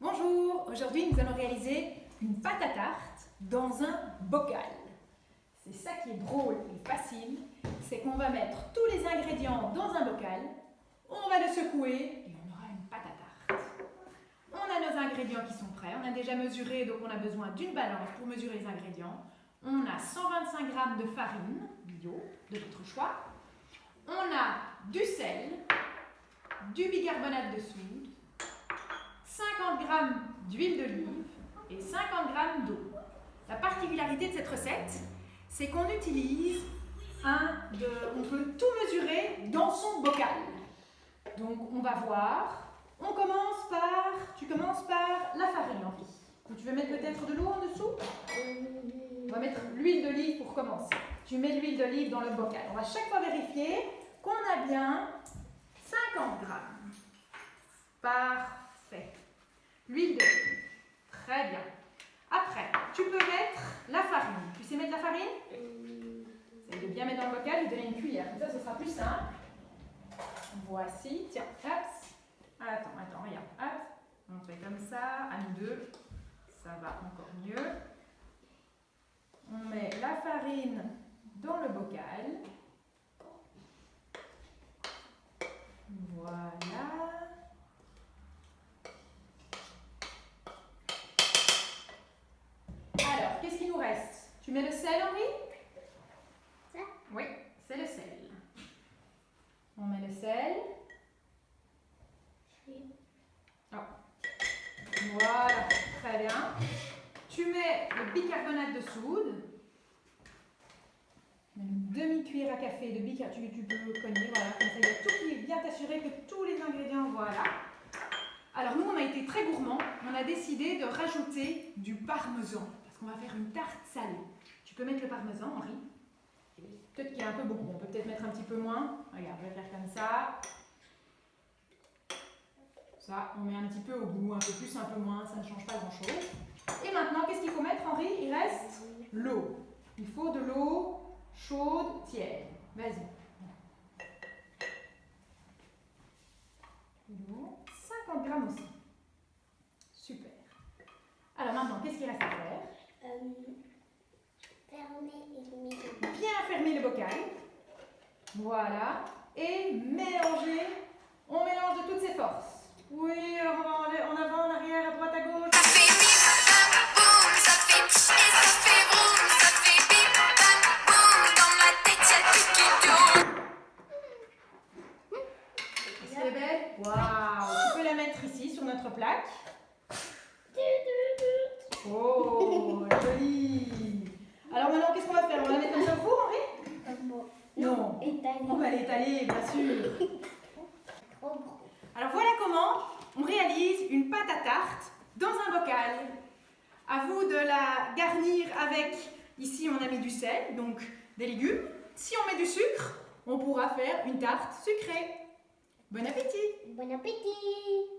Bonjour, aujourd'hui nous allons réaliser une pâte à tarte dans un bocal. C'est ça qui est drôle et facile, c'est qu'on va mettre tous les ingrédients dans un bocal, on va le secouer et on aura une pâte à tarte. On a nos ingrédients qui sont prêts, on a déjà mesuré donc on a besoin d'une balance pour mesurer les ingrédients. On a 125 g de farine bio de votre choix, on a du sel, du bicarbonate de soude, 50 g d'huile d'olive et 50 g d'eau. La particularité de cette recette, c'est qu'on utilise on peut tout mesurer dans son bocal. Donc on va voir, tu commences par la farine, Henri. Tu veux mettre peut-être de l'eau en dessous? On va mettre l'huile d'olive pour commencer. Tu mets l'huile d'olive dans le bocal. On va chaque fois vérifier qu'on a bien 50 g. Parfait. L'huile d'olive. Très bien. Après, tu peux mettre la farine. Tu sais mettre la farine? Essaye de bien mettre dans le bocal, je vais donner une cuillère. Comme ça, ce sera plus simple. Voici. Tiens, hop. Attends, regarde. Hop. On fait comme ça. À nous deux. Ça va encore mieux. On met la farine dans le bocal. Voilà. Alors, qu'est-ce qu'il nous reste? Tu mets le sel, Henri? Ça? Oui, c'est le sel. On met le sel. Oui. Oh. Voilà, très bien. Tu mets le bicarbonate de soude. Une demi-cuillère à café de bicarbonate. Tu peux cogner, voilà, comme ça il y a tout qui est bien assuré que tous les ingrédients, voilà. Alors nous, on a été très gourmands. On a décidé de rajouter du parmesan. On va faire une tarte salée. Tu peux mettre le parmesan, Henri. Peut-être qu'il y a un peu beaucoup. On peut peut-être mettre un petit peu moins. Regarde, je vais faire comme ça. Ça, on met un petit peu au goût, un peu plus, un peu moins. Ça ne change pas grand-chose. Et maintenant, qu'est-ce qu'il faut mettre, Henri? Il reste l'eau. Il faut de l'eau chaude, tiède. Vas-y. 50 g aussi. Super. Alors maintenant, qu'est-ce qu'il reste à faire? Bien fermer le bocal. Voilà. Et mélanger. On mélange de toutes ses forces. Oui, alors on va en avant, en arrière, à droite, à gauche. Ça fait bim bam boum, ça fait tch et ça fait vroom, ça fait bim bam boum, dans ma tête y'a tout qui tourne. Est-ce qu'elle est belle? Waouh! Tu peux la mettre ici sur notre plaque. Oh, joli! Alors maintenant, qu'est-ce qu'on va faire? On va la mettre comme ça au four, Henri? Non. On va l'étaler, bien sûr. Alors voilà comment on réalise une pâte à tarte dans un bocal. À vous de la garnir avec, ici on a mis du sel, donc des légumes. Si on met du sucre, on pourra faire une tarte sucrée. Bon appétit! Bon appétit!